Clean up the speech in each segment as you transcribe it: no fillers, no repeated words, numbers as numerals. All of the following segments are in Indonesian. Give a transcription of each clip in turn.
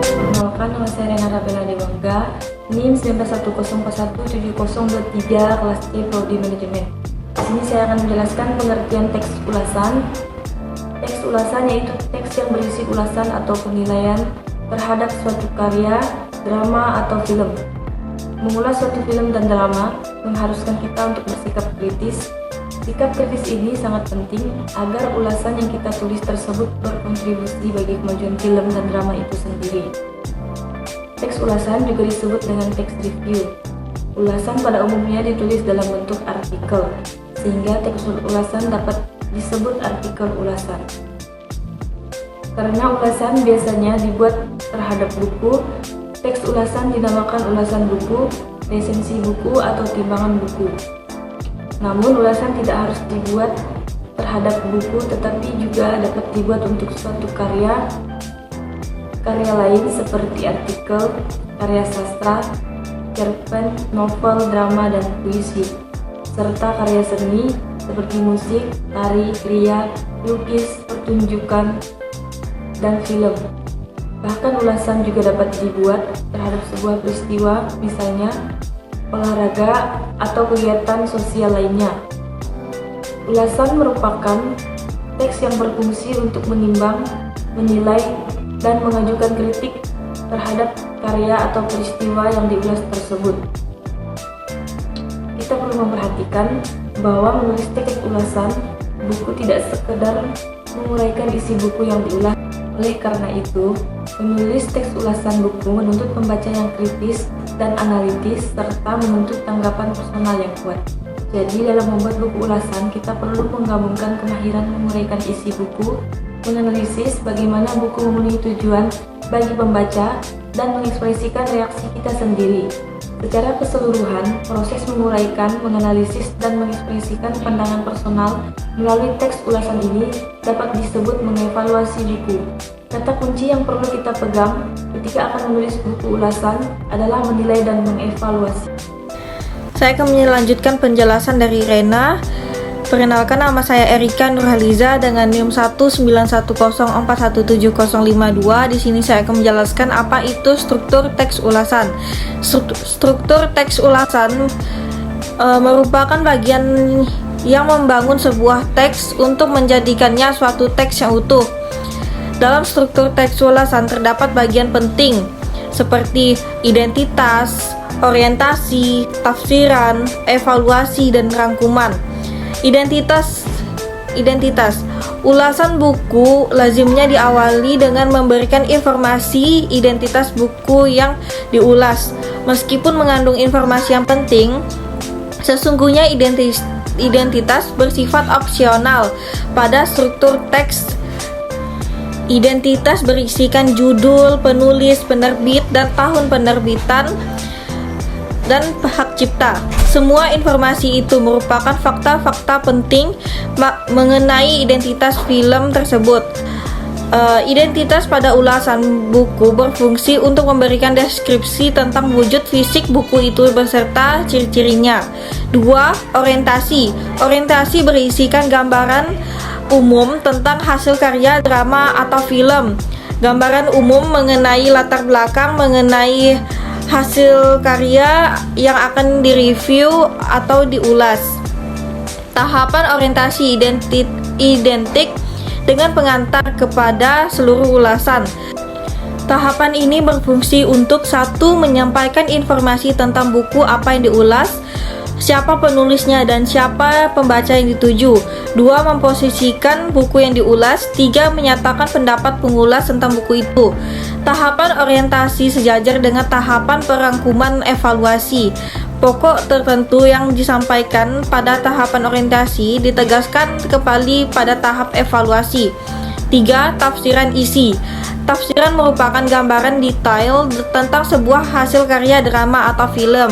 Perkenalkan, nama saya Rena Rabela Dewangga, NIM 1910417023 kelas C Prodi Manajemen. Di sini saya akan menjelaskan pengertian teks ulasan. Teks ulasan yaitu teks yang berisi ulasan atau penilaian terhadap suatu karya, drama atau film. Mengulas suatu film dan drama mengharuskan kita untuk bersikap kritis. Sikap kritis ini sangat penting agar ulasan yang kita tulis tersebut berkontribusi bagi kemajuan film dan drama itu sendiri. Teks ulasan juga disebut dengan teks review. Ulasan pada umumnya ditulis dalam bentuk artikel, sehingga teks ulasan dapat disebut artikel ulasan. Karena ulasan biasanya dibuat terhadap buku, teks ulasan dinamakan ulasan buku, resensi buku, atau timbangan buku. Namun ulasan tidak harus dibuat terhadap buku, tetapi juga dapat dibuat untuk suatu karya lain seperti artikel, karya sastra, cerpen, novel, drama, dan puisi, serta karya seni seperti musik, tari, kriya, lukis, pertunjukan, dan film. Bahkan ulasan juga dapat dibuat terhadap sebuah peristiwa, misalnya olahraga atau kegiatan sosial lainnya. Ulasan merupakan teks yang berfungsi untuk menimbang, menilai, dan mengajukan kritik terhadap karya atau peristiwa yang diulas tersebut. Kita perlu memperhatikan bahwa menulis teks ulasan buku tidak sekedar menguraikan isi buku yang diulas. Oleh karena itu, menulis teks ulasan buku menuntut pembaca yang kritis dan analitis serta menuntut tanggapan personal yang kuat. Jadi dalam membuat buku ulasan, kita perlu menggabungkan kemahiran menguraikan isi buku, menganalisis bagaimana buku memenuhi tujuan bagi pembaca, dan mengekspresikan reaksi kita sendiri. Secara keseluruhan, proses menguraikan, menganalisis, dan mengekspresikan pandangan personal melalui teks ulasan ini dapat disebut mengevaluasi buku. Kata kunci yang perlu kita pegang ketika akan menulis buku ulasan adalah menilai dan mengevaluasi. Saya akan melanjutkan penjelasan dari Rena. Perkenalkan, nama saya Erika Nurhaliza dengan NIM 19104170052. Di sini saya akan menjelaskan apa itu struktur teks ulasan. Struktur teks ulasan merupakan bagian yang membangun sebuah teks untuk menjadikannya suatu teks yang utuh. Dalam struktur teks ulasan terdapat bagian penting seperti identitas, orientasi, tafsiran, evaluasi, dan rangkuman. Identitas. Ulasan buku lazimnya diawali dengan memberikan informasi identitas buku yang diulas. Meskipun mengandung informasi yang penting, sesungguhnya identitas bersifat opsional pada struktur teks. Identitas berisikan judul, penulis, penerbit, dan tahun penerbitan, dan hak cipta. Semua informasi itu merupakan fakta-fakta penting mengenai identitas film tersebut. Identitas pada ulasan buku berfungsi untuk memberikan deskripsi tentang wujud fisik buku itu beserta ciri-cirinya. 2. Orientasi. Orientasi berisikan gambaran umum tentang hasil karya, drama, atau film. Gambaran umum mengenai latar belakang, mengenai hasil karya yang akan direview atau diulas. Tahapan orientasi identik dengan pengantar kepada seluruh ulasan. Tahapan ini berfungsi untuk 1. Menyampaikan informasi tentang buku apa yang diulas, siapa penulisnya, dan siapa pembaca yang dituju. 2. Memposisikan buku yang diulas. 3. Menyatakan pendapat pengulas tentang buku itu. Tahapan orientasi sejajar dengan tahapan perangkuman evaluasi. Pokok tertentu yang disampaikan pada tahapan orientasi ditegaskan kembali pada tahap evaluasi. 3. Tafsiran isi. Tafsiran merupakan gambaran detail tentang sebuah hasil karya drama atau film.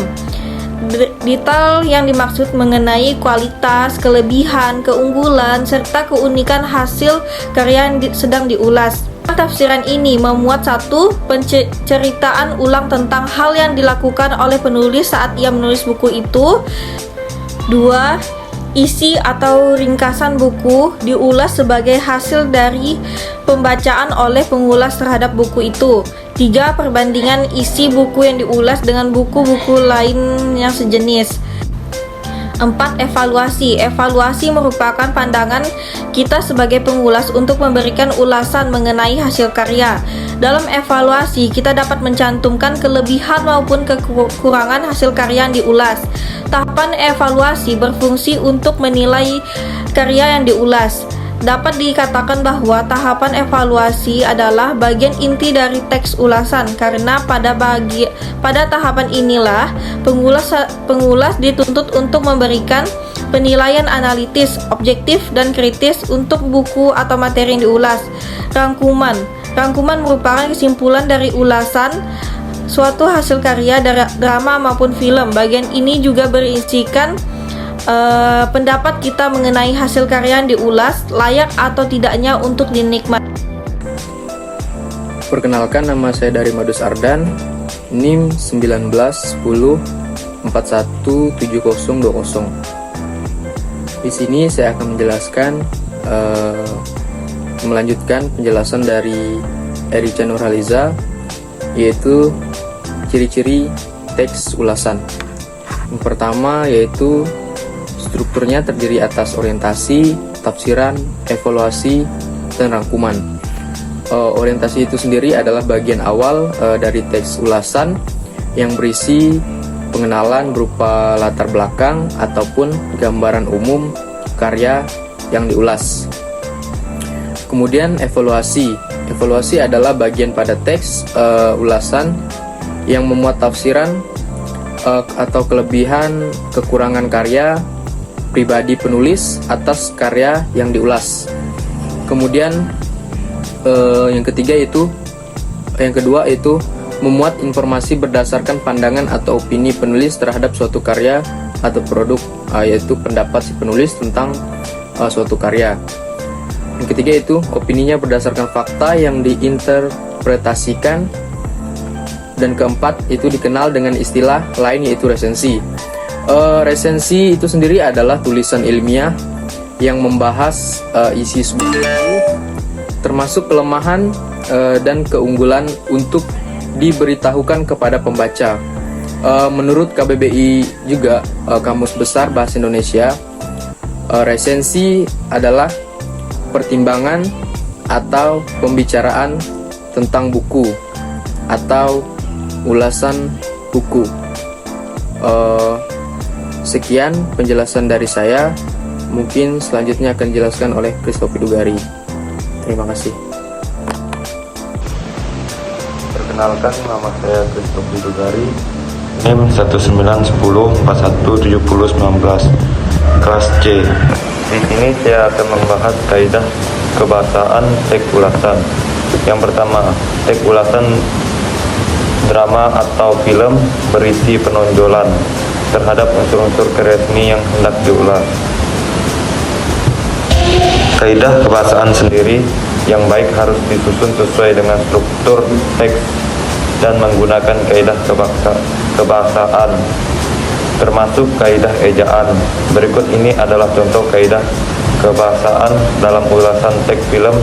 Detail yang dimaksud mengenai kualitas, kelebihan, keunggulan, serta keunikan hasil karya yang sedang diulas. Tafsiran ini memuat 1. Penceritaan ulang tentang hal yang dilakukan oleh penulis saat ia menulis buku itu. 2. Isi atau ringkasan buku diulas sebagai hasil dari pembacaan oleh pengulas terhadap buku itu. 3. Perbandingan isi buku yang diulas dengan buku-buku lain yang sejenis. 4. Evaluasi. Evaluasi merupakan pandangan kita sebagai pengulas untuk memberikan ulasan mengenai hasil karya. Dalam evaluasi, kita dapat mencantumkan kelebihan maupun kekurangan hasil karya yang diulas. Tahapan evaluasi berfungsi untuk menilai karya yang diulas. Dapat dikatakan bahwa tahapan evaluasi adalah bagian inti dari teks ulasan, karena pada tahapan inilah pengulas dituntut untuk memberikan penilaian analitis, objektif, dan kritis untuk buku atau materi yang diulas. Rangkuman merupakan kesimpulan dari ulasan suatu hasil karya drama maupun film. Bagian ini juga berisikan pendapat kita mengenai hasil karya yang diulas, layak atau tidaknya untuk dinikmati. Perkenalkan, nama saya dari Madus Ardan, NIM 1910417020. Di sini saya akan menjelaskan melanjutkan penjelasan dari Erica Nurhaliza, yaitu ciri-ciri teks ulasan. Yang pertama yaitu strukturnya terdiri atas orientasi, tafsiran, evaluasi, dan rangkuman. Orientasi itu sendiri adalah bagian awal dari teks ulasan yang berisi pengenalan berupa latar belakang ataupun gambaran umum karya yang diulas. Kemudian evaluasi. Evaluasi adalah bagian pada teks ulasan yang memuat tafsiran atau kelebihan kekurangan karya pribadi penulis atas karya yang diulas. Kemudian yang kedua yaitu memuat informasi berdasarkan pandangan atau opini penulis terhadap suatu karya atau produk, yaitu pendapat si penulis tentang suatu karya. Yang ketiga itu opininya berdasarkan fakta yang diinterpretasikan. Dan keempat itu dikenal dengan istilah lain yaitu resensi. Resensi itu sendiri adalah tulisan ilmiah yang membahas isi sebuah buku, termasuk kelemahan dan keunggulan untuk diberitahukan kepada pembaca. Menurut KBBI juga, Kamus Besar Bahasa Indonesia, resensi adalah pertimbangan atau pembicaraan tentang buku atau ulasan buku. Sekian penjelasan dari saya. Mungkin selanjutnya akan dijelaskan oleh Christoph Dugari. Terima kasih. Perkenalkan, nama saya Christoph Dugari, NIM 1910417019, kelas C. Di sini saya akan membahas kaidah kebahasaan teks ulasan. Yang pertama, teks ulasan drama atau film berisi penonjolan terhadap unsur-unsur karya seni yang hendak diulas. Kaidah kebahasaan sendiri yang baik harus disusun sesuai dengan struktur teks dan menggunakan kaidah kebahasaan, termasuk kaidah ejaan. Berikut ini adalah contoh kaidah kebahasaan dalam ulasan teks film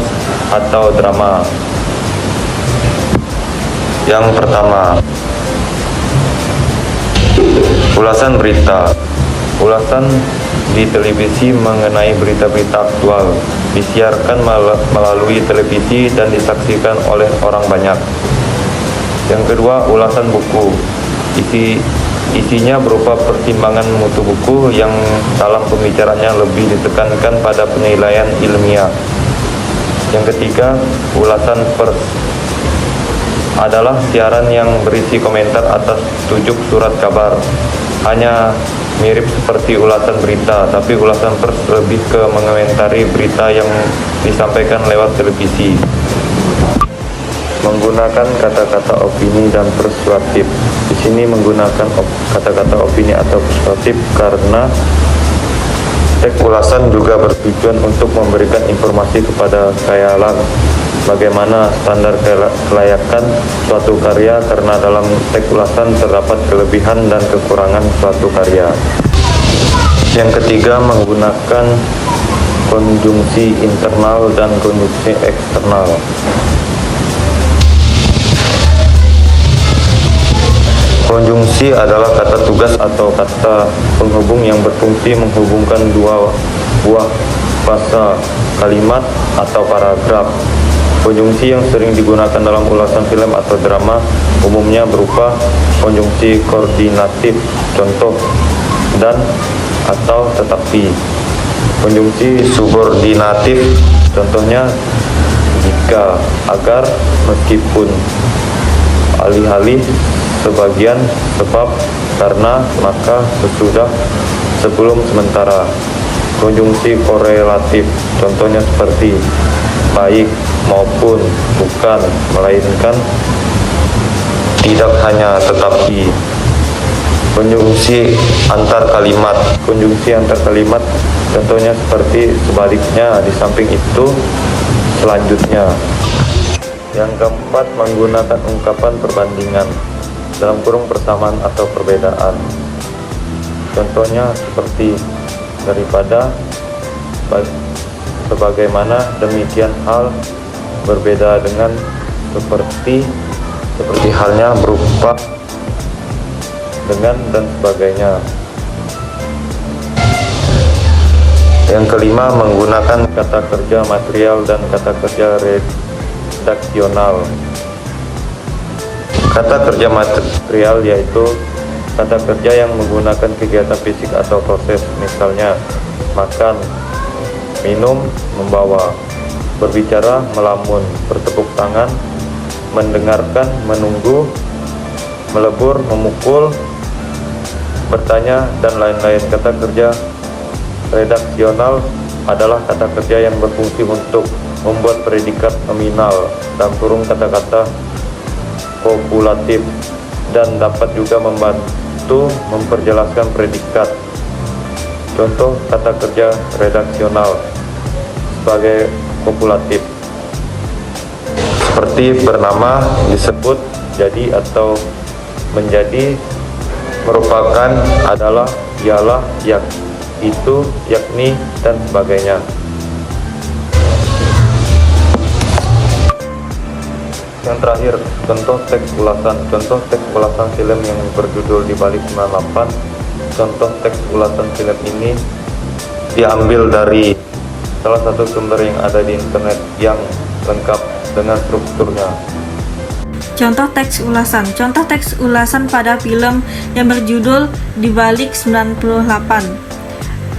atau drama. Yang pertama, ulasan berita. Ulasan di televisi mengenai berita-berita aktual disiarkan melalui televisi dan disaksikan oleh orang banyak. Yang kedua, ulasan buku. Isinya berupa pertimbangan mutu buku yang dalam pembicaraannya lebih ditekankan pada penilaian ilmiah. Yang ketiga, ulasan pers adalah siaran yang berisi komentar atas tujuk surat kabar. Hanya mirip seperti ulasan berita, tapi ulasan pers lebih ke mengomentari berita yang disampaikan lewat televisi. Menggunakan kata-kata opini dan persuasif. Di sini menggunakan kata-kata opini atau persuasif karena teks ulasan juga bertujuan untuk memberikan informasi kepada khayalan bagaimana standar kelayakan suatu karya, karena dalam teks ulasan terdapat kelebihan dan kekurangan suatu karya. Yang ketiga, menggunakan konjungsi internal dan konjungsi eksternal. Konjungsi adalah kata tugas atau kata penghubung yang berfungsi menghubungkan dua buah frasa, kalimat, atau paragraf. Konjungsi yang sering digunakan dalam ulasan film atau drama umumnya berupa konjungsi koordinatif, contoh, dan, atau, tetapi. Konjungsi subordinatif, contohnya jika, agar, meskipun, alih-alih, sebagian, sebab, karena, maka, sesudah, sebelum, sementara. Konjungsi korelatif, contohnya seperti baik, maupun, bukan, melainkan, tidak hanya, tetapi. Konjungsi antar kalimat. Konjungsi antar kalimat contohnya seperti sebaliknya, di samping itu, selanjutnya. Yang keempat, menggunakan ungkapan perbandingan dalam kurung persamaan atau perbedaan. Contohnya seperti daripada, sebagaimana, demikian hal, berbeda dengan, seperti halnya, berupa, dengan, dan sebagainya. Yang kelima, menggunakan kata kerja material dan kata kerja redaksional. Kata kerja material yaitu kata kerja yang menggunakan kegiatan fisik atau proses, misalnya makan, minum, membawa, berbicara, melamun, bertepuk tangan, mendengarkan, menunggu, melebur, memukul, bertanya, dan lain-lain. Kata kerja redaksional adalah kata kerja yang berfungsi untuk membuat predikat nominal dalam kurung kata-kata kopulatif dan dapat juga membantu memperjelaskan predikat. Contoh kata kerja redaksional sebagai kopulatif seperti bernama, disebut, jadi, atau menjadi, merupakan, adalah, ialah, itu, yakni, dan sebagainya. Yang terakhir, contoh teks ulasan. Contoh teks ulasan film yang berjudul Di Balik 98. Contoh teks ulasan film ini diambil dari salah satu sumber yang ada di internet yang lengkap dengan strukturnya. Contoh teks ulasan. Contoh teks ulasan pada film yang berjudul Di Balik 98.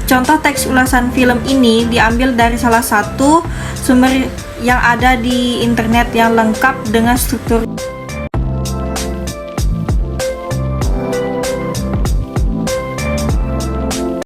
Contoh teks ulasan film ini diambil dari salah satu sumber yang ada di internet yang lengkap dengan struktur